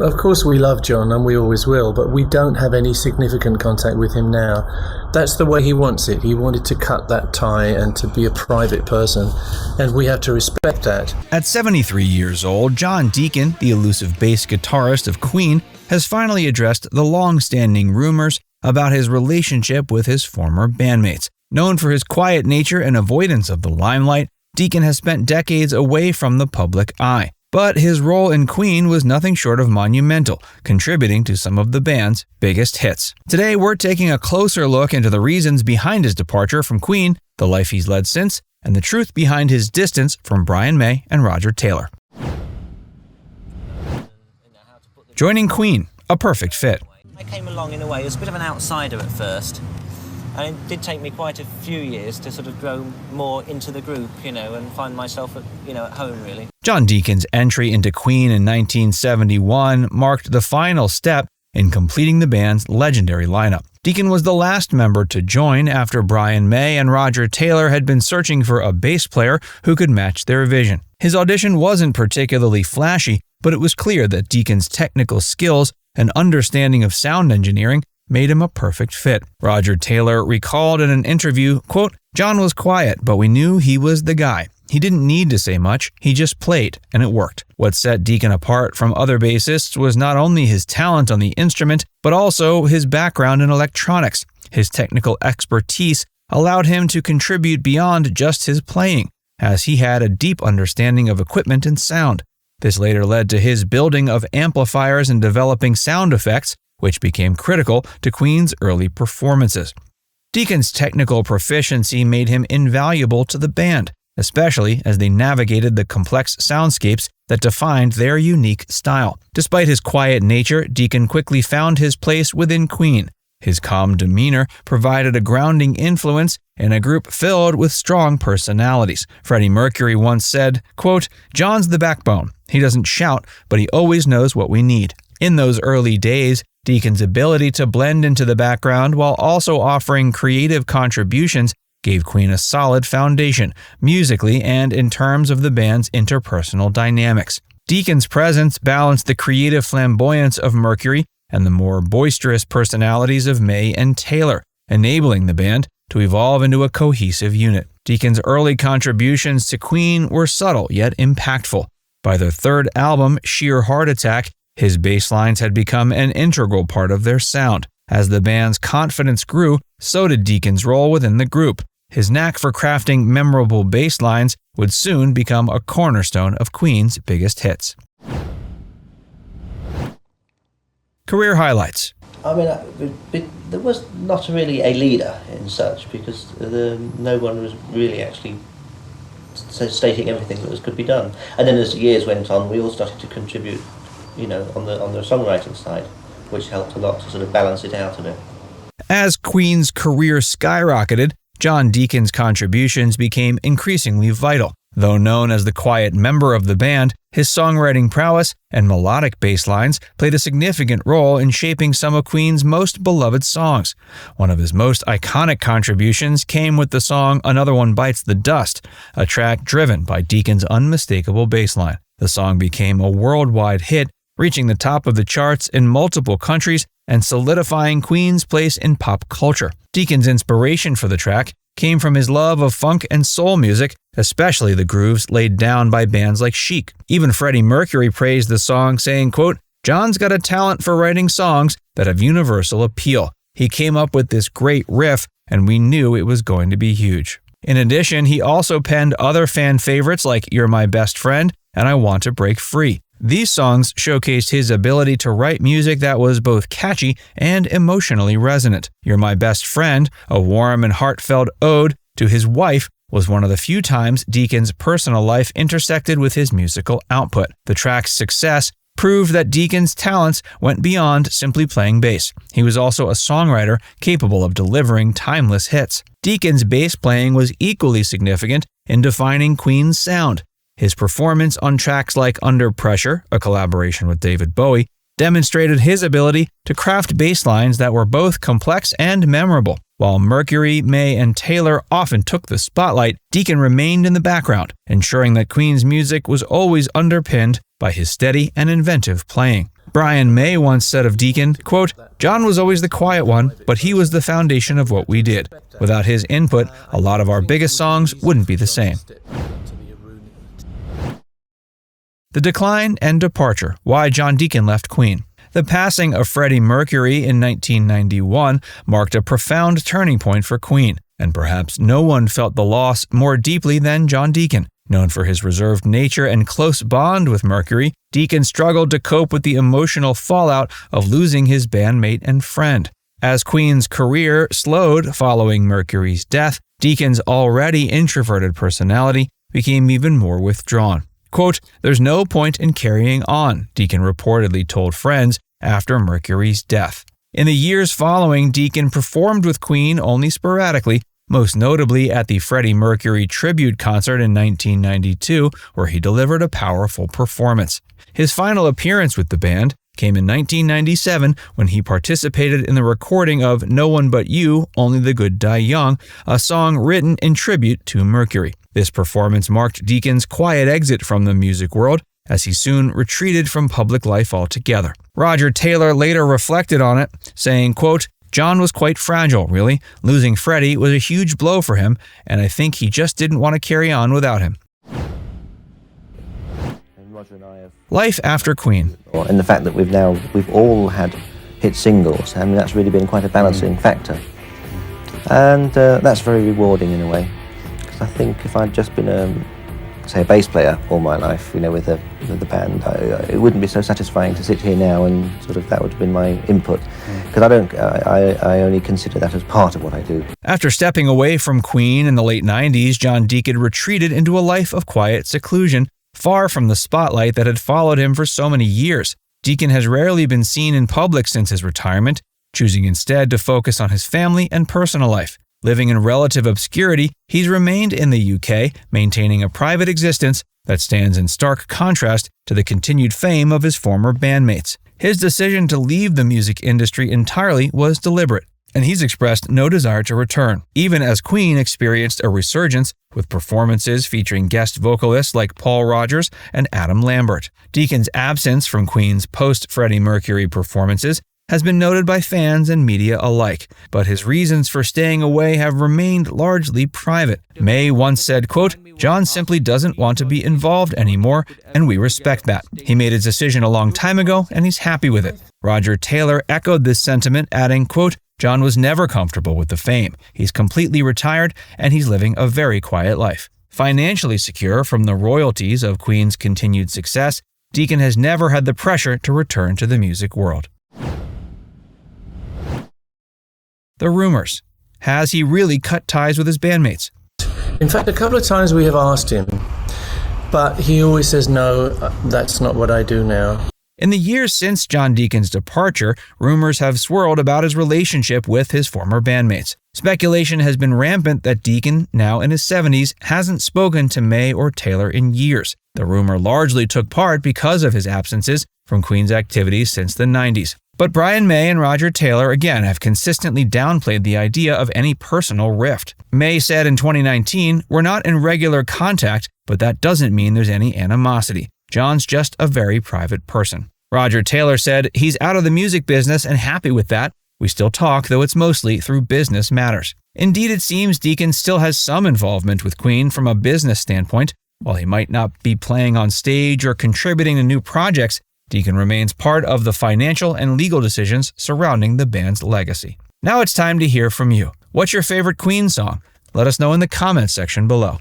of course we love John, and we always will, but we don't have any significant contact with him now. That's the way he wants it. He wanted to cut that tie and to be a private person, and we have to respect that. At 73 years old, John Deacon, the elusive bass guitarist of Queen, has finally addressed the long-standing rumors about his relationship with his former bandmates. Known for his quiet nature and avoidance of the limelight, Deacon has spent decades away from the public eye. But his role in Queen was nothing short of monumental, contributing to some of the band's biggest hits. Today, we're taking a closer look into the reasons behind his departure from Queen, the life he's led since, and the truth behind his distance from Brian May and Roger Taylor. Joining Queen, a perfect fit. I came along in a way as a bit of an outsider at first. And it did take me quite a few years to sort of grow more into the group, and find myself at home, really. John Deacon's entry into Queen in 1971 marked the final step in completing the band's legendary lineup. Deacon was the last member to join after Brian May and Roger Taylor had been searching for a bass player who could match their vision. His audition wasn't particularly flashy, but it was clear that Deacon's technical skills and understanding of sound engineering made him a perfect fit. Roger Taylor recalled in an interview, quote, "John was quiet, but we knew he was the guy. He didn't need to say much, he just played, and it worked." What set Deacon apart from other bassists was not only his talent on the instrument, but also his background in electronics. His technical expertise allowed him to contribute beyond just his playing, as he had a deep understanding of equipment and sound. This later led to his building of amplifiers and developing sound effects, which became critical to Queen's early performances. Deacon's technical proficiency made him invaluable to the band, especially as they navigated the complex soundscapes that defined their unique style. Despite his quiet nature, Deacon quickly found his place within Queen. His calm demeanor provided a grounding influence in a group filled with strong personalities. Freddie Mercury once said, quote, "John's the backbone. He doesn't shout, but he always knows what we need." In those early days, Deacon's ability to blend into the background while also offering creative contributions gave Queen a solid foundation, musically and in terms of the band's interpersonal dynamics. Deacon's presence balanced the creative flamboyance of Mercury and the more boisterous personalities of May and Taylor, enabling the band to evolve into a cohesive unit. Deacon's early contributions to Queen were subtle yet impactful. By their third album, Sheer Heart Attack, his bass lines had become an integral part of their sound. As the band's confidence grew, so did Deacon's role within the group. His knack for crafting memorable bass lines would soon become a cornerstone of Queen's biggest hits. Career highlights. I mean, there was not really a leader in such, because no one was really actually stating everything that could be done. And then as the years went on, we all started to contribute, on the songwriting side, which helped a lot to sort of balance it out a bit. As Queen's career skyrocketed, John Deacon's contributions became increasingly vital. Though known as the quiet member of the band, his songwriting prowess and melodic bass lines played a significant role in shaping some of Queen's most beloved songs. One of his most iconic contributions came with the song Another One Bites the Dust, a track driven by Deacon's unmistakable bass line. The song became a worldwide hit, reaching the top of the charts in multiple countries and solidifying Queen's place in pop culture. Deacon's inspiration for the track came from his love of funk and soul music, especially the grooves laid down by bands like Chic. Even Freddie Mercury praised the song, saying, quote, "John's got a talent for writing songs that have universal appeal. He came up with this great riff, and we knew it was going to be huge." In addition, he also penned other fan favorites like You're My Best Friend and I Want to Break Free. These songs showcased his ability to write music that was both catchy and emotionally resonant. You're My Best Friend, a warm and heartfelt ode to his wife, was one of the few times Deacon's personal life intersected with his musical output. The track's success proved that Deacon's talents went beyond simply playing bass. He was also a songwriter capable of delivering timeless hits. Deacon's bass playing was equally significant in defining Queen's sound. His performance on tracks like Under Pressure, a collaboration with David Bowie, demonstrated his ability to craft bass lines that were both complex and memorable. While Mercury, May, and Taylor often took the spotlight, Deacon remained in the background, ensuring that Queen's music was always underpinned by his steady and inventive playing. Brian May once said of Deacon, quote, "John was always the quiet one, but he was the foundation of what we did. Without his input, a lot of our biggest songs wouldn't be the same." The decline and departure, why John Deacon left Queen. The passing of Freddie Mercury in 1991 marked a profound turning point for Queen, and perhaps no one felt the loss more deeply than John Deacon. Known for his reserved nature and close bond with Mercury, Deacon struggled to cope with the emotional fallout of losing his bandmate and friend. As Queen's career slowed following Mercury's death, Deacon's already introverted personality became even more withdrawn. Quote, "There's no point in carrying on," Deacon reportedly told friends after Mercury's death. In the years following, Deacon performed with Queen only sporadically, most notably at the Freddie Mercury tribute concert in 1992, where he delivered a powerful performance. His final appearance with the band came in 1997 when he participated in the recording of No One But You, Only the Good Die Young, a song written in tribute to Mercury. This performance marked Deacon's quiet exit from the music world, as he soon retreated from public life altogether. Roger Taylor later reflected on it, saying, quote, "John was quite fragile, really. Losing Freddie was a huge blow for him, and I think he just didn't want to carry on without him." Life after Queen. And the fact that we've all had hit singles, I mean, that's really been quite a balancing factor. And that's very rewarding in a way. Because I think if I'd just been say a bass player all my life, you know, with the band, it wouldn't be so satisfying to sit here now and sort of that would have been my input, because I only consider that as part of what I do. After stepping away from Queen in the late 90s, John Deacon retreated into a life of quiet seclusion, far from the spotlight that had followed him for so many years. Deacon has rarely been seen in public since his retirement, choosing instead to focus on his family and personal life. Living in relative obscurity, he's remained in the UK, maintaining a private existence that stands in stark contrast to the continued fame of his former bandmates. His decision to leave the music industry entirely was deliberate, and he's expressed no desire to return, even as Queen experienced a resurgence with performances featuring guest vocalists like Paul Rodgers and Adam Lambert. Deacon's absence from Queen's post-Freddie Mercury performances has been noted by fans and media alike, but his reasons for staying away have remained largely private. May once said, quote, "John simply doesn't want to be involved anymore, and we respect that. He made his decision a long time ago, and he's happy with it." Roger Taylor echoed this sentiment, adding, quote, "John was never comfortable with the fame. He's completely retired, and he's living a very quiet life." Financially secure from the royalties of Queen's continued success, Deacon has never had the pressure to return to the music world. The rumors. Has he really cut ties with his bandmates? In fact, a couple of times we have asked him, but he always says, no, that's not what I do now. In the years since John Deacon's departure, rumors have swirled about his relationship with his former bandmates. Speculation has been rampant that Deacon, now in his 70s, hasn't spoken to May or Taylor in years. The rumor largely took part because of his absences from Queen's activities since the 90s. But Brian May and Roger Taylor again have consistently downplayed the idea of any personal rift. May said in 2019, "We're not in regular contact, but that doesn't mean there's any animosity. John's just a very private person." Roger Taylor said, "He's out of the music business and happy with that. We still talk, though it's mostly through business matters." Indeed, it seems Deacon still has some involvement with Queen from a business standpoint. While he might not be playing on stage or contributing to new projects, Deacon remains part of the financial and legal decisions surrounding the band's legacy. Now it's time to hear from you. What's your favorite Queen song? Let us know in the comments section below.